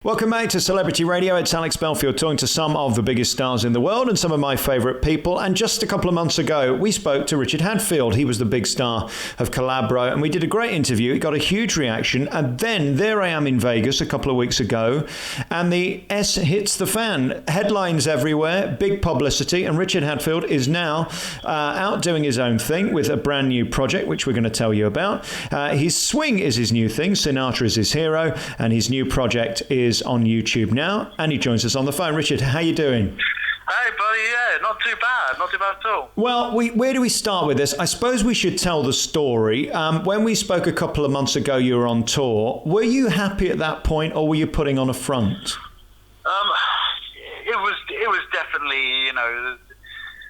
Welcome back to Celebrity Radio. It's Alex Belfield talking to some of the biggest stars in the world and some of my favourite people. And just a couple of months ago, we spoke to Richard Hadfield. He was the big star of Collabro, and we did a great interview. It got a huge reaction. And then there I am in Vegas a couple of weeks ago, and the S hits the fan. Headlines everywhere, big publicity, and Richard Hadfield is now out doing his own thing with a brand new project, which we're going to tell you about. His swing is his new thing. Sinatra is his hero, and his new project is on YouTube now, and he joins us on the phone. Richard, how you doing? Hey, buddy. Yeah, not too bad at all. Well, where do we start with this? I suppose we should tell the story. When we spoke a couple of months ago, you were on tour. Were you happy at that point, or were you putting on a front? It was definitely,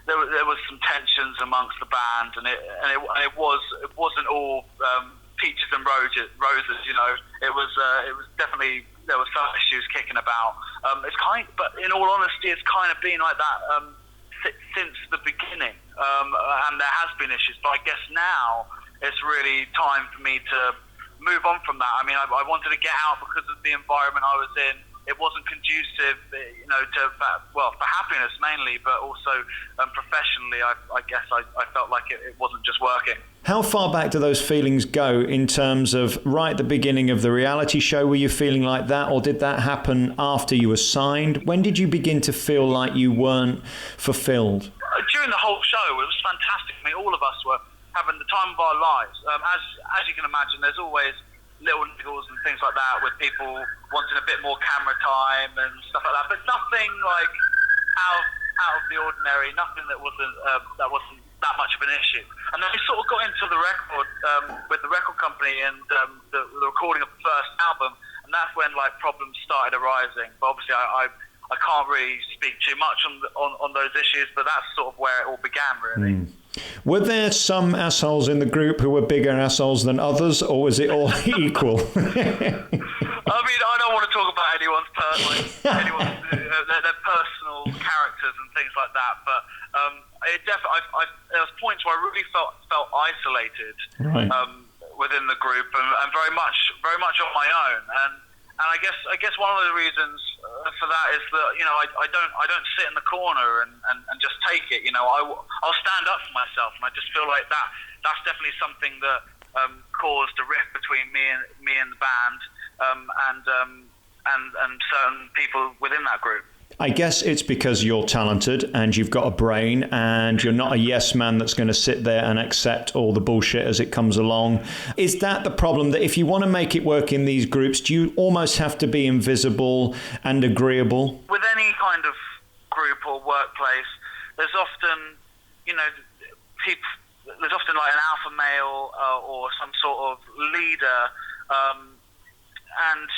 there was some tensions amongst the band, and it wasn't all peaches and roses. It was definitely. There were some issues kicking about. But in all honesty, it's kind of been like that since the beginning, and there has been issues. But I guess now it's really time for me to move on from that. I mean, I wanted to get out because of the environment I was in. It wasn't conducive, for happiness mainly, but also professionally. I guess I felt like it wasn't just working. How far back do those feelings go in terms of right at the beginning of the reality show? Were you feeling like that, or did that happen after you were signed? When did you begin to feel like you weren't fulfilled? During the whole show, it was fantastic. I mean, all of us were having the time of our lives. As you can imagine, there's always little niggles and things like that with people wanting a bit more camera time and stuff like that, but nothing like out of the ordinary, nothing that wasn't that much of an issue. And then we sort of got into the record with the record company and the recording of the first album, and that's when like problems started arising. But obviously I can't really speak too much on those issues, but that's sort of where it all began, really. Were there some assholes in the group who were bigger assholes than others, or was it all equal? I mean, I don't want to talk about anyone's their personal characters and things like that, but there was points where I really felt isolated, right, within the group, and very much on my own. And I guess one of the reasons for that is that I don't sit in the corner and just take it. I'll stand up for myself, and I just feel like that's definitely something that caused a rift between me and the band, and certain people within that group. I guess it's because you're talented and you've got a brain and you're not a yes man that's going to sit there and accept all the bullshit as it comes along. Is that the problem, that if you want to make it work in these groups, do you almost have to be invisible and agreeable? With any kind of group or workplace, there's often, there's often like an alpha male or some sort of leader, and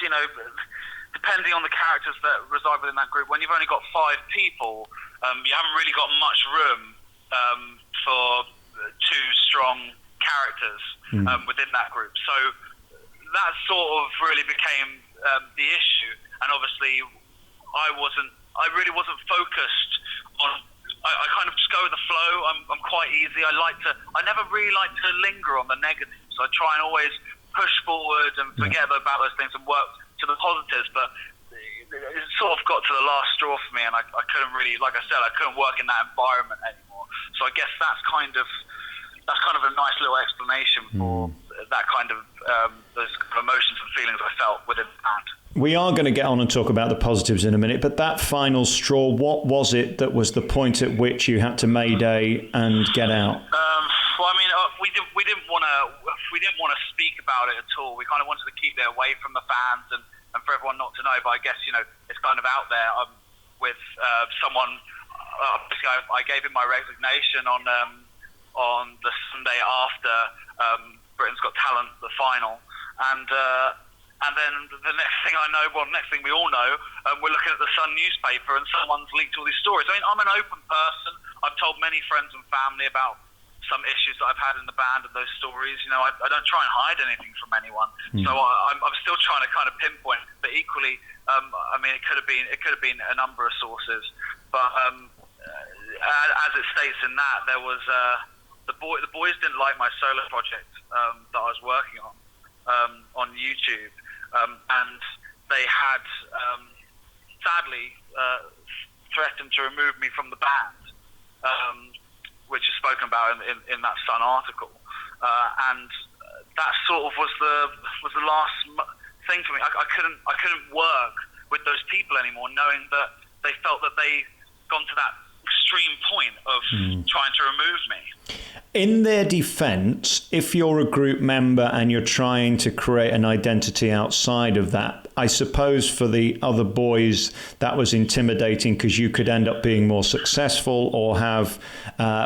depending on the characters that reside within that group, when you've only got 5 people, you haven't really got much room for 2 strong characters within that group. So that sort of really became the issue. And obviously, I really wasn't focused on. I kind of just go with the flow. I'm quite easy. I never really like to linger on the negatives. I try and always push forward and forget about those things and work to the positives, but it sort of got to the last straw for me, and I couldn't really, like I said, I couldn't work in that environment anymore. So I guess that's kind of a nice little explanation for that kind of those emotions and feelings I felt within the band. We are going to get on and talk about the positives in a minute, but that final straw, what was it that was the point at which you had to mayday and get out? Well, I mean, we didn't want to speak about it at all. We kind of wanted to keep it away from the fans and for everyone not to know. But I guess it's kind of out there with someone. Obviously, I gave him my resignation on the Sunday after Britain's Got Talent, the final, and then the next thing I know, next thing we all know, we're looking at the Sun newspaper and someone's leaked all these stories. I mean, I'm an open person. I've told many friends and family about some issues that I've had in the band and those stories. I don't try and hide anything from anyone. So I'm still trying to kind of pinpoint. But equally, I mean, it could have been a number of sources. But as it states in that, there was the boys didn't like my solo project that I was working on YouTube, and they had sadly threatened to remove me from the band, which is spoken about in that Sun article, and that sort of was the last thing for me. I couldn't work with those people anymore, knowing that they felt that they gone to that extreme point of trying to remove me. In their defense, if you're a group member and you're trying to create an identity outside of that, I suppose for the other boys that was intimidating because you could end up being more successful or have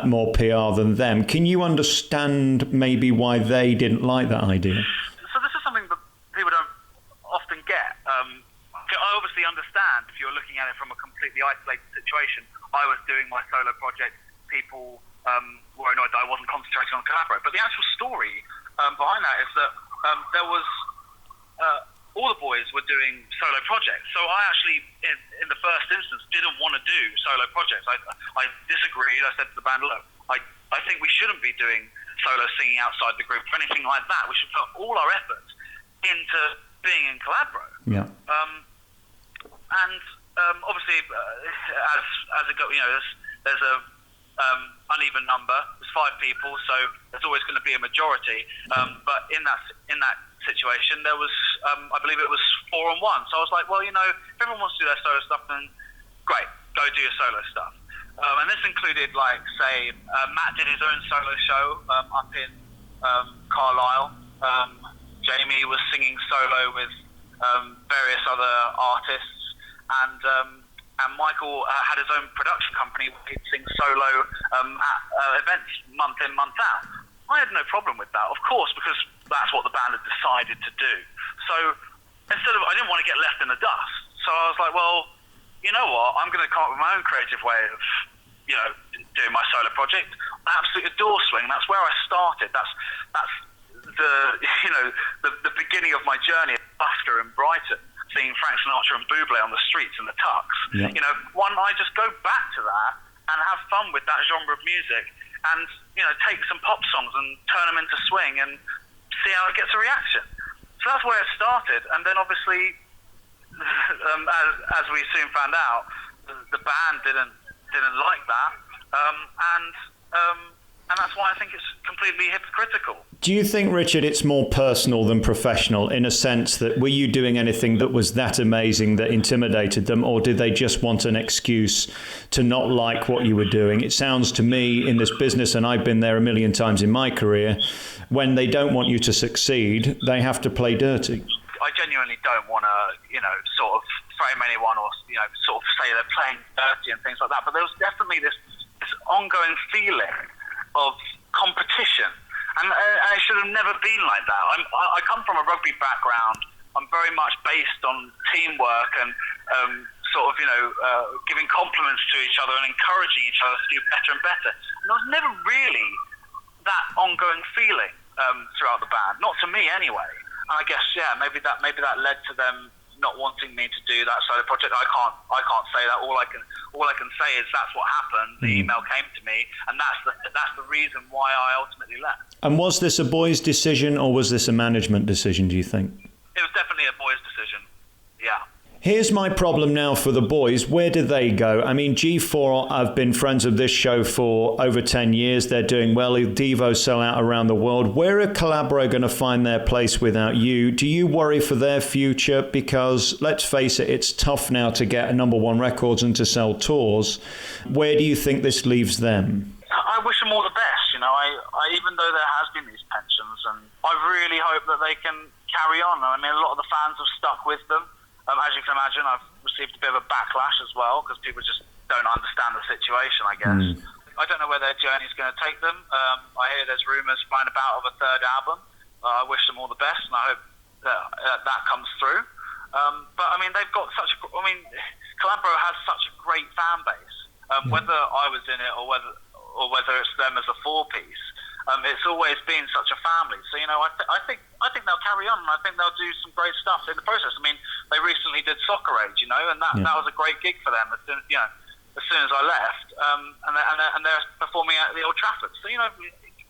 more PR than them. Can you understand maybe why they didn't like that idea? So this is something that people don't often get. I obviously understand if you're looking at it from a completely isolated situation. I was doing my solo project. People were annoyed that I wasn't concentrating on Collabro. But the actual story behind that is that there was all the boys were doing solo projects. So I actually, in the first instance, didn't want to do solo projects. I disagreed. I said to the band, look, I think we shouldn't be doing solo singing outside the group or anything like that. We should put all our efforts into being in Collabro. Yeah. And obviously, as it goes, there's a uneven number. There's 5 people, so there's always going to be a majority. But in that situation, there was, I believe it was 4 on 1. So I was like, well, if everyone wants to do their solo stuff, then great, go do your solo stuff. And this included, like, say, Matt did his own solo show up in Carlisle. Jamie was singing solo with various other artists. And Michael had his own production company where he'd sing solo at events month in, month out. I had no problem with that, of course, because that's what the band had decided to do. So I didn't want to get left in the dust. So I was like, well, you know what? I'm going to come up with my own creative way of, doing my solo project. I absolutely adore swing. That's where I started. That's the beginning of my journey at Busker in Brighton, seeing Frank Sinatra and Bublé on the streets in the tux. Yeah. I just go back to that and have fun with that genre of music and, take some pop songs and turn them into swing and see how it gets a reaction. So that's where it started. And then obviously, as we soon found out, the band didn't like that. And that's why I think it's completely hypocritical. Do you think, Richard, it's more personal than professional in a sense that were you doing anything that was that amazing that intimidated them, or did they just want an excuse to not like what you were doing? It sounds to me in this business, and I've been there a million times in my career, when they don't want you to succeed, they have to play dirty. I genuinely don't want to, sort of frame anyone or, sort of say they're playing dirty and things like that. But there was definitely this ongoing feeling of competition, and it should have never been like that. I come from a rugby background. I'm very much based on teamwork and giving compliments to each other and encouraging each other to do better and better. And there was never really that ongoing feeling throughout the band, not to me anyway. And I guess maybe that led to them not wanting me to do that solo project. I can't say that. All I can say is that's what happened. The email came to me, and that's the reason why I ultimately left. And was this a boys' decision or was this a management decision, do you think? It was definitely a boys' decision. Yeah. Here's my problem now for the boys. Where do they go? I mean, G4, I've been friends of this show for over 10 years. They're doing well. Devo sell out around the world. Where are Collabro going to find their place without you? Do you worry for their future? Because let's face it, it's tough now to get #1 records and to sell tours. Where do you think this leaves them? I wish them all the best. I even though there has been these pensions, and I really hope that they can carry on. I mean, a lot of the fans have stuck with them. As you can imagine, I've received a bit of a backlash as well because people just don't understand the situation, I guess. I don't know where their journey's going to take them. I hear there's rumours flying about of a third album. I wish them all the best, and I hope that comes through. But, I mean, they've got Collabro has such a great fan base. Whether I was in it or whether it's them as a 4-piece, it's always been such a family. So, I think they'll carry on, and I think they'll do some great stuff in the process. I mean, they recently did Soccer Age, and that was a great gig for them as soon as I left. And they're performing at the Old Trafford. So,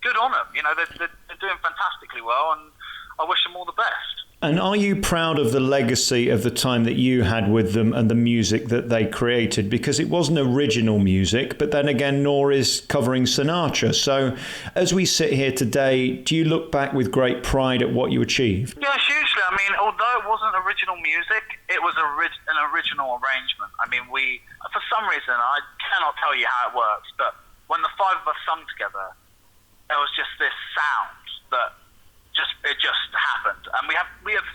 good on them. They're doing fantastically well, and I wish them all the best. And are you proud of the legacy of the time that you had with them and the music that they created? Because it wasn't original music, but then again, nor is covering Sinatra. So as we sit here today, do you look back with great pride at what you achieved? Yeah, hugely. I mean, although it wasn't original music, it was an original arrangement. I mean, for some reason, I cannot tell you how it works, but when the five of us sung together, there was just this sound that it just happened. And we have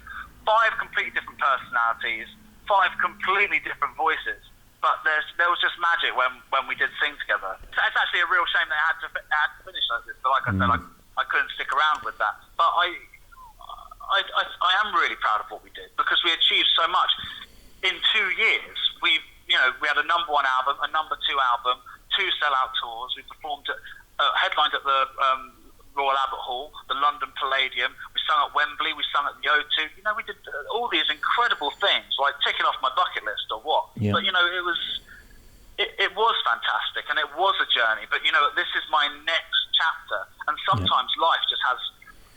five completely different personalities, five completely different voices, but there was just magic when we did sing together. It's actually a real shame that it had to finish like this, but like I said, I couldn't stick around with that. But I am really proud of what we did, because we achieved so much. In 2 years, we had a #1 album, a #2 album, 2 sellout tours. We performed headlined at the Royal Albert Hall, the London Palladium. We sung at Wembley. We sung at the O2. We did all these incredible things, like ticking off my bucket list or what. Yeah. But it was fantastic, and it was a journey. But this is my next chapter, and sometimes life just has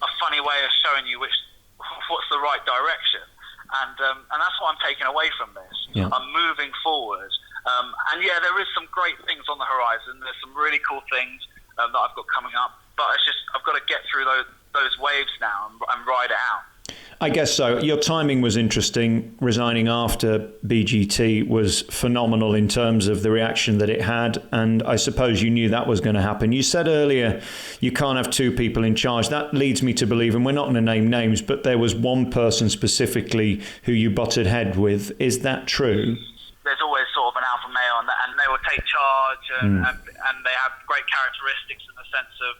a funny way of showing you what's the right direction, and that's what I'm taking away from this. Yeah. I'm moving forward, and there is some great things on the horizon. There's some really cool things that I've got coming up. But it's just, I've got to get through those waves now and ride it out. I guess so. Your timing was interesting. Resigning after BGT was phenomenal in terms of the reaction that it had. And I suppose you knew that was going to happen. You said earlier you can't have two people in charge. That leads me to believe, and we're not going to name names, but there was one person specifically who you butted head with. Is that true? There's always sort of an alpha male, and they will take charge, and they have great characteristics in the sense of,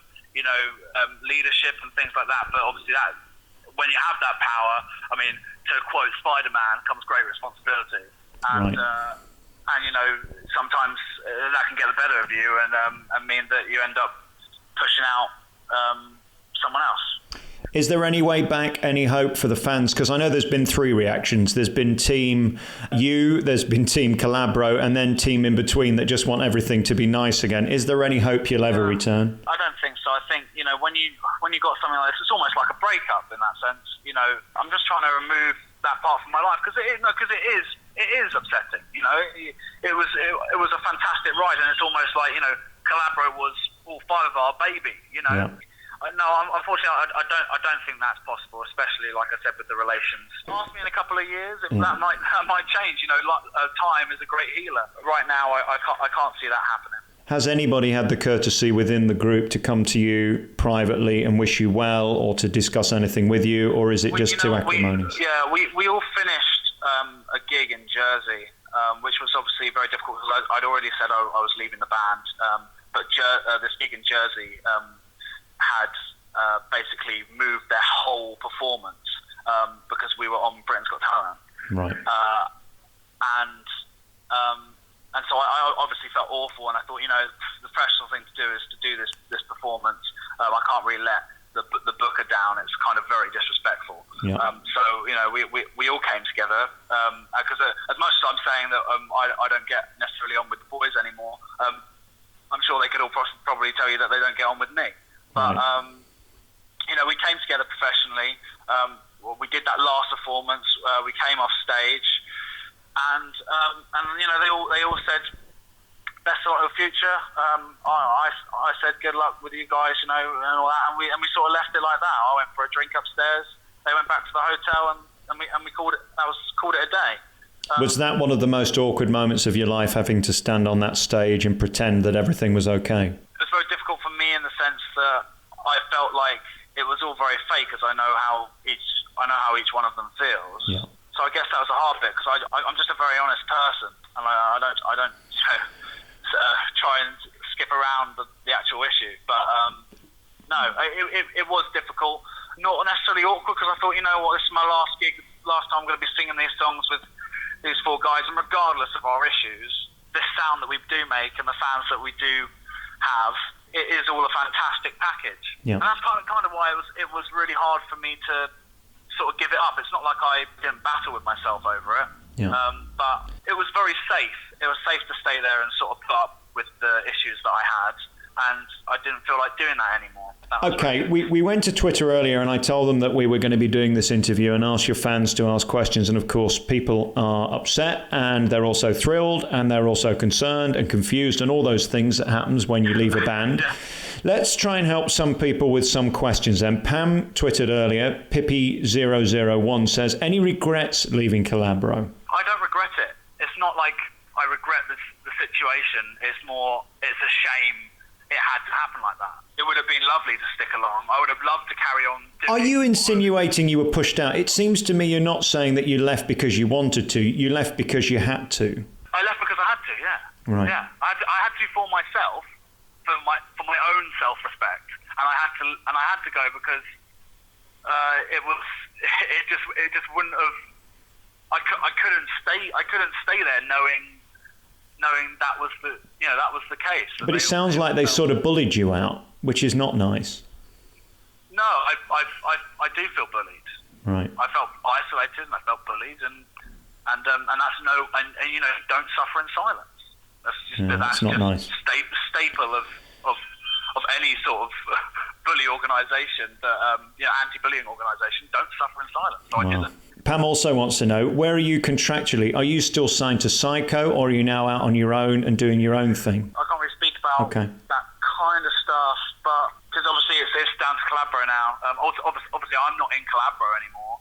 leadership and things like that. But obviously when you have that power, I mean, to quote Spider-Man, comes great responsibility. And, sometimes that can get the better of you and mean that you end up pushing out someone else. Is there any way back, any hope for the fans? Because I know there's been 3 reactions. There's been Team You, there's been Team Collabro, and then Team in between that just want everything to be nice again. Is there any hope you'll ever return? I don't think so. I think, when you got something like this, it's almost like a breakup in that sense. I'm just trying to remove that part from my life, because it is upsetting. It was a fantastic ride, and it's almost like, Collabro was all 5 of our baby, Yeah. No, unfortunately, I don't think that's possible, especially, like I said, with the relations. Ask me in a couple of years, if that might change. Time is a great healer. Right now, I can't see that happening. Has anybody had the courtesy within the group to come to you privately and wish you well, or to discuss anything with you, or is it just too acrimonious? We all finished a gig in Jersey, which was obviously very difficult, because I'd already said I was leaving the band. But this gig in Jersey had basically moved their whole performance because we were on Britain's Got Talent. Right. And so I obviously felt awful, and I thought, the professional thing to do is to do this performance. I can't really let the booker down. It's kind of very disrespectful. Yeah. So we all came together, because as much as I'm saying that I don't get necessarily on with the boys anymore, I'm sure they could all probably tell you that they don't get on with me. But we came together professionally. We did that last performance. We came off stage, and they all said best of luck in the future. I said good luck with you guys, and all that, and we sort of left it like that. I went for a drink upstairs. They went back to the hotel, and we called it a day. Was that one of the most awkward moments of your life, having to stand on that stage and pretend that everything was okay? It was very difficult for me in the sense that I felt like it was all very fake, as I know how each one of them feels. Yeah. So I guess that was a hard bit, because I'm just a very honest person, and I don't try and skip around the actual issue. But no, it was difficult. Not necessarily awkward, because I thought, this is my last gig, last time I'm going to be singing these songs with these 4 guys, and regardless of our issues, this sound that we do make and the fans that we do have, it is all a fantastic package. Yeah. And that's kind of why it was really hard for me to sort of give it up. It's not like I didn't battle with myself over it, but it was very safe. It was safe to stay there and sort of put up with the issues that I had. and I didn't feel like doing that anymore. Okay, we went to Twitter earlier and I told them that we were going to be doing this interview and ask your fans to ask questions. And of course, people are upset and they're also thrilled and they're also concerned and confused and all those things that happens when you leave a band. Yeah. Let's try and help some people with some questions then. Pam twittered earlier, Pippi001 says, any regrets leaving Collabro? I don't regret it. It's not like I regret the situation. It's a shame it had to happen like that. It would have been lovely to stick along. I would have loved to carry on doing. Are you insinuating you were pushed out? It seems to me you're not saying that you left because you wanted to. You left because you had to. I left because I had to, yeah. Right. Yeah. I had to for myself, for my own self-respect. And I had to go because it just wouldn't have. I couldn't stay there knowing that was the case. But it sounds like they sort of bullied you out, which is not nice. No, I do feel bullied. Right. I felt isolated and I felt bullied, and that's don't suffer in silence. That's not nice. Staple of any sort of bully organisation, anti-bullying organisation. Don't suffer in silence. So I didn't. Pam also wants to know, where are you contractually? Are you still signed to Psycho, or are you now out on your own and doing your own thing? I can't really speak about that kind of stuff, but because obviously it's down to Collabro now. Obviously, I'm not in Collabro anymore,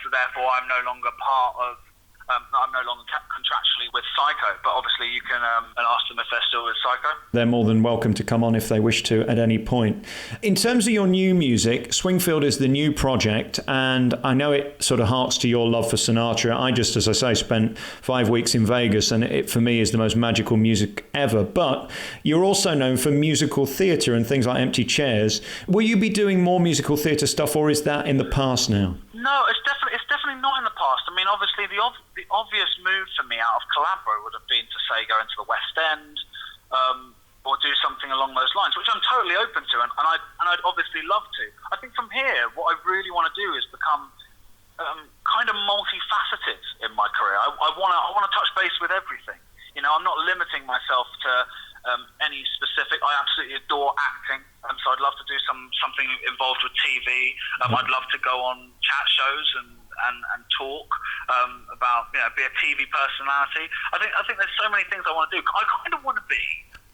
so therefore I'm no longer part of. I'm no longer contractually with Psycho, but obviously you can ask them if they're still with Psycho. They're more than welcome to come on if they wish to at any point. In terms of your new music, Swingfield is the new project, and I know it sort of harks to your love for Sinatra. I just, as I say, spent 5 weeks in Vegas, and it for me is the most magical music ever. But you're also known for musical theatre and things like Empty Chairs. Will you be doing more musical theatre stuff, or is that in the past now? No, it's definitely not in the past. I mean, obviously the obvious move for me out of Collabro would have been to say go into the West End, or do something along those lines, which I'm totally open to, and I'd obviously love to. I think from here, what I really want to do is become kind of multifaceted in my career. I want to touch base with everything. You know, I'm not limiting myself to any specific. I absolutely adore acting, so I'd love to do something involved with TV. I'd love to go on chat shows and talk about, be a TV personality. I think there's so many things I want to do. I kind of want to be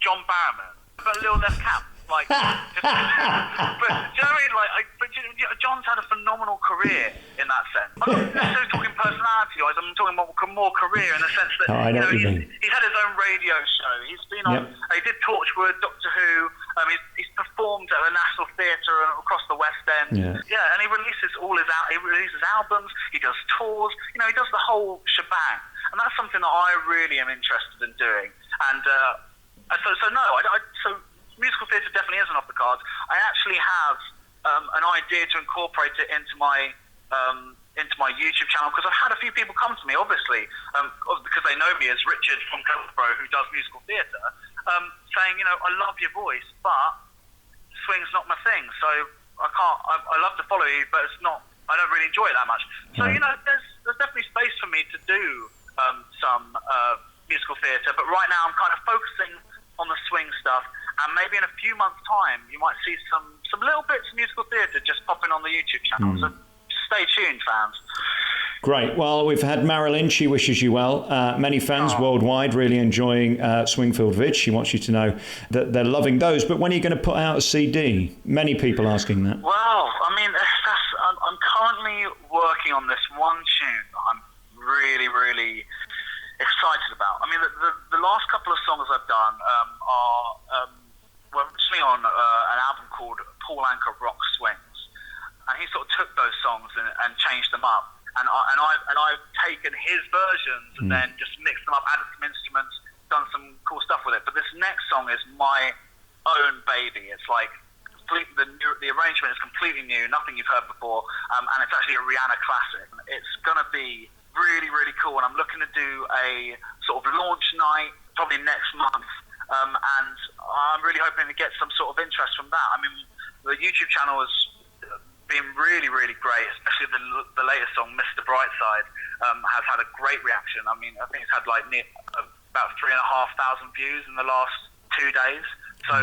John Barrowman, but a little less camp. But do you know what I mean? John's had a phenomenal career in that sense. I'm not necessarily talking personality-wise. I'm talking more career in the sense that he's had his own radio show. He's been on. He did Torchwood, Doctor Who. He's performed at the National Theatre across the West End. And he releases albums. He does tours. He does the whole shebang. And that's something that I really am interested in doing. And so musical theatre definitely isn't off the cards. I actually have an idea to incorporate it into my YouTube channel, because I've had a few people come to me, obviously, because they know me as Richard from Collabro, who does musical theatre, saying, I love your voice, but swing's not my thing, so I love to follow you, but I don't really enjoy it that much. So, there's definitely space for me to do some musical theatre, but right now I'm kind of focusing on the swing stuff. And maybe in a few months' time, you might see some little bits of musical theatre just popping on the YouTube channel. So stay tuned, fans. Great. Well, we've had Marilyn. She wishes you well. Many fans worldwide really enjoying Swingfield Vid. She wants you to know that they're loving those. But when are you going to put out a CD? Many people asking that. Well, I mean, I'm currently working on this one tune that I'm really, really excited about. I mean, the last couple of songs I've done are originally on an album called Paul Anka Rock Swings, and he sort of took those songs and changed them up, and I've taken his versions and then just mixed them up, added some instruments, done some cool stuff with it. But this next song is my own baby. It's like the arrangement is completely new, nothing you've heard before, and it's actually a Rihanna classic. It's gonna be really, really cool, and I'm looking to do a sort of launch night probably next month. And I'm really hoping to get some sort of interest from that. I mean, the YouTube channel has been really, really great, especially the latest song, Mr. Brightside, has had a great reaction. I mean, I think it's had about 3,500 views in the last 2 days. So,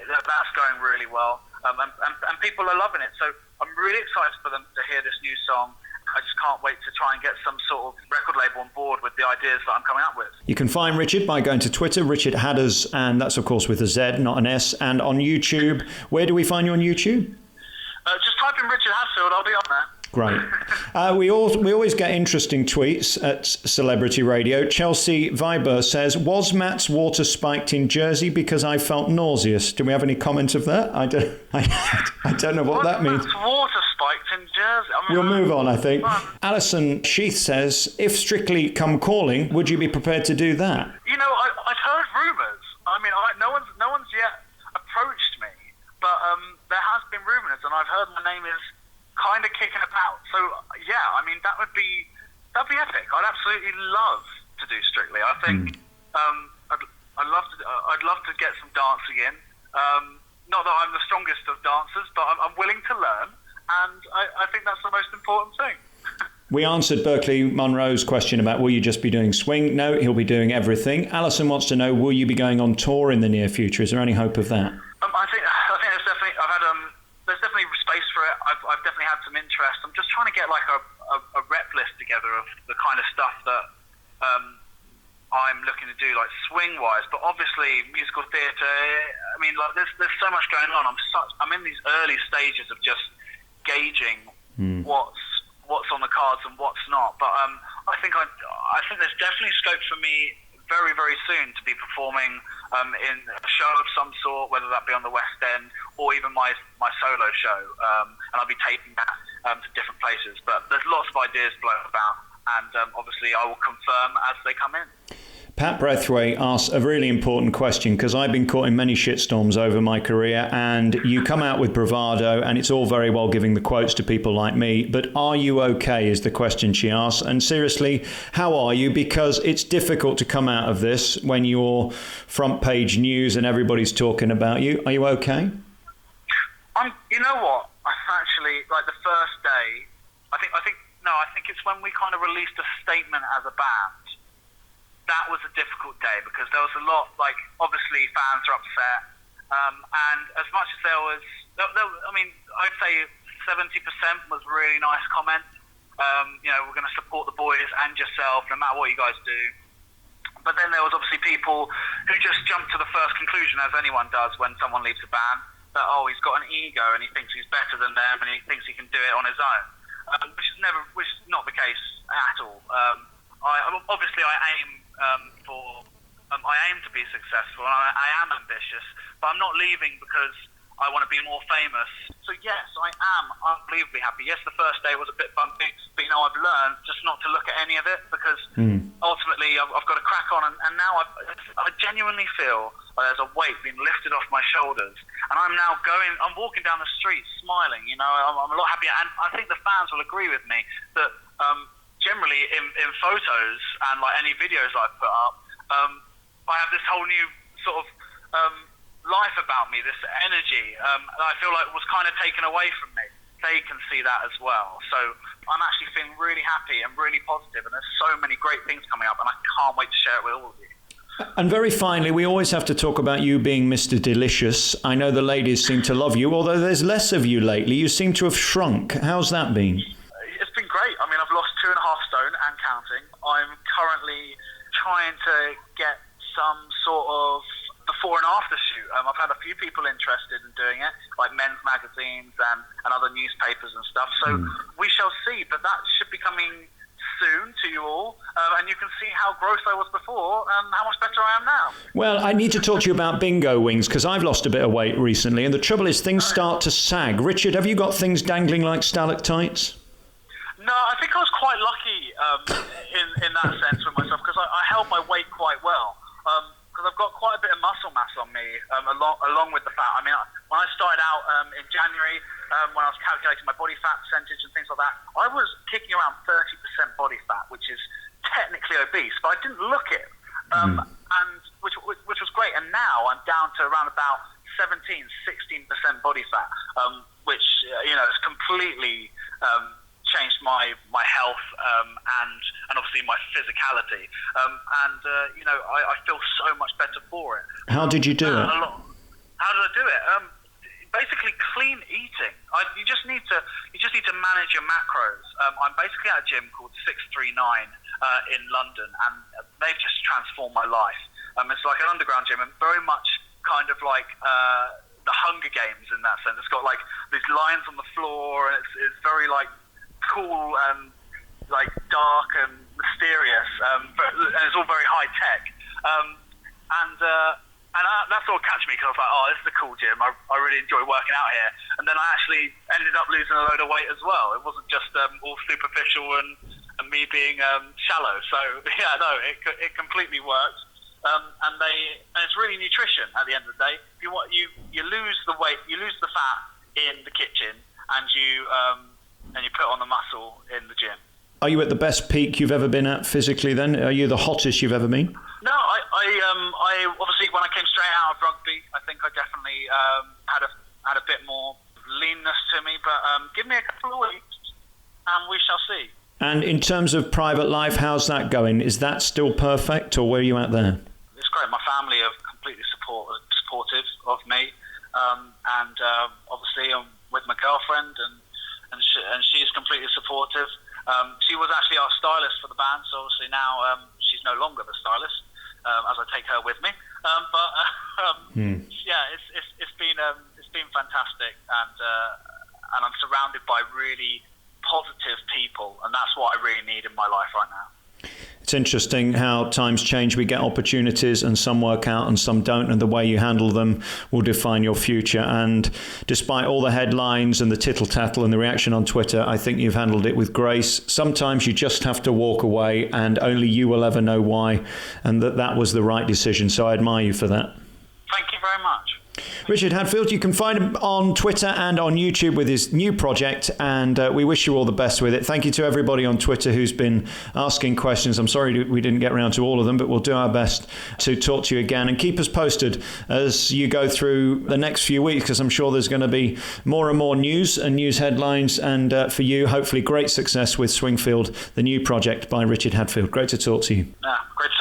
that's going really well. And people are loving it. So I'm really excited for them to hear this new song. I just can't wait to try and get some sort of record label on board with the ideas that I'm coming up with. You can find Richard by going to Twitter, Richard Hadders, and that's of course with a Z, not an S, and on YouTube. Where do we find you on YouTube? Just type in Richard Hadfield, I'll be on there. Great. We always get interesting tweets at Celebrity Radio. Chelsea Viber says, was Matt's water spiked in Jersey because I felt nauseous? Do we have any comment of that? I don't know what that means. Matt's water spiked in Jersey? We'll move on, I think. Alison Sheath says, if Strictly come calling, would you be prepared to do that? I've heard rumours. No one's yet approached me, but there has been rumours, and I've heard my name is kind of kicking about. So yeah, that'd be epic. I'd absolutely love to do Strictly. I think I'd love to get some dancing in. Not that I'm the strongest of dancers, but I'm willing to learn, and I think that's the most important thing. We answered Berkeley Monroe's question about will you just be doing swing? No, he'll be doing everything. Alison wants to know, will you be going on tour in the near future? Is there any hope of that? I think there's definitely space for it. I've definitely had some interest. I'm just trying to get like a rep list together of the kind of stuff that I'm looking to do, like swing-wise. But obviously, musical theatre. There's so much going on. I'm in these early stages of just gauging what's on the cards and what's not. But I think there's definitely scope for me very, very soon to be performing in a show of some sort, whether that be on the West End or even my solo show. And I'll be taking that to different places. But there's lots of ideas blown about, and obviously I will confirm as they come in. Pat Brethway asks a really important question, because I've been caught in many shitstorms over my career, and you come out with bravado, and it's all very well giving the quotes to people like me, but are you okay is the question she asks. And seriously, how are you? Because it's difficult to come out of this when you're front page news and everybody's talking about you. Are you okay? You know what? I actually, like the first day, I think it's when we kind of released a statement as a band. That was a difficult day because there was a lot, like, obviously fans are upset. And as much as I'd say 70% was really nice comments. We're going to support the boys and yourself, no matter what you guys do. But then there was obviously people who just jumped to the first conclusion, as anyone does when someone leaves a band, that, he's got an ego and he thinks he's better than them and he thinks he can do it on his own, which is not the case at all. I aim to be successful, and I am ambitious, but I'm not leaving because I want to be more famous. So yes, I am unbelievably happy. Yes, the first day was a bit bumpy, but I've learned just not to look at any of it, because ultimately I've got to crack on, and now I genuinely feel like there's a weight being lifted off my shoulders, and I'm walking down the street smiling. I'm a lot happier, and I think the fans will agree with me that generally in photos and like any videos I've put up, I have this whole new sort of life about me, this energy that I feel like was kind of taken away from me. They can see that as well. So I'm actually feeling really happy and really positive, and there's so many great things coming up, and I can't wait to share it with all of you. And very finally, we always have to talk about you being Mr. Delicious. I know the ladies seem to love you, although there's less of you lately. You seem to have shrunk. How's that been? It's been great. I've lost 2.5 stone and counting. I'm currently trying to get some sort of before and after shoot. I've had a few people interested in doing it, like men's magazines and other newspapers and stuff. So we shall see, but that should be coming soon to you all, and you can see how gross I was before and how much better I am now. Well, I need to talk to you about bingo wings, because I've lost a bit of weight recently, and the trouble is things start to sag. Richard, have you got things dangling like stalactites? No, I think I was quite lucky in that sense with myself, because I held my weight quite well. Because I've got quite a bit of muscle mass on me, along with the fat. When I started out in January, when I was calculating my body fat percentage and things like that, I was kicking around 30% body fat, which is technically obese, but I didn't look it, and which was great. And now I'm down to around about 16% body fat, which has completely changed my health and obviously my physicality, I feel so much better for it. How did you do it? How did I do it? Basically clean eating. You just need to manage your macros. I'm basically at a gym called 639 in London, and they've just transformed my life. It's like an underground gym, and very much kind of like the Hunger Games in that sense. It's got like these lines on the floor, and it's very like cool and like dark and mysterious, and it's all very high tech. And that sort of catch me, because I was like, oh, this is a cool gym. I really enjoy working out here. And then I actually ended up losing a load of weight as well. It wasn't just all superficial and me being shallow. So yeah, no, it completely works. And it's really nutrition at the end of the day. You lose the weight, you lose the fat in the kitchen, and you put on the muscle in the gym. Are you at the best peak you've ever been at physically then? Are you the hottest you've ever been? No, I obviously when I came straight out of rugby, I think I definitely had a bit more leanness to me. But give me a couple of weeks, and we shall see. And in terms of private life, how's that going? Is that still perfect, or where are you at there? It's great. My family are completely supportive of me, and obviously I'm with my girlfriend, and she's completely supportive. She was actually our stylist for the band, so obviously now she's no longer the stylist, as I take her with me. Yeah, it's been fantastic, and I'm surrounded by really positive people, and that's what I really need in my life right now. It's interesting how times change. We get opportunities and some work out and some don't, and the way you handle them will define your future. And despite all the headlines and the tittle-tattle and the reaction on Twitter, I think you've handled it with grace. Sometimes you just have to walk away, and only you will ever know why, and that was the right decision. So I admire you for that. Thank you very much. Richard Hadfield, you can find him on Twitter and on YouTube with his new project, and we wish you all the best with it. Thank you to everybody on Twitter who's been asking questions. I'm sorry we didn't get around to all of them, but we'll do our best to talk to you again, and keep us posted as you go through the next few weeks, because I'm sure there's going to be more and more news and news headlines, and for you, hopefully great success with Swingfield, the new project by Richard Hadfield. Great to talk to you. Yeah, great to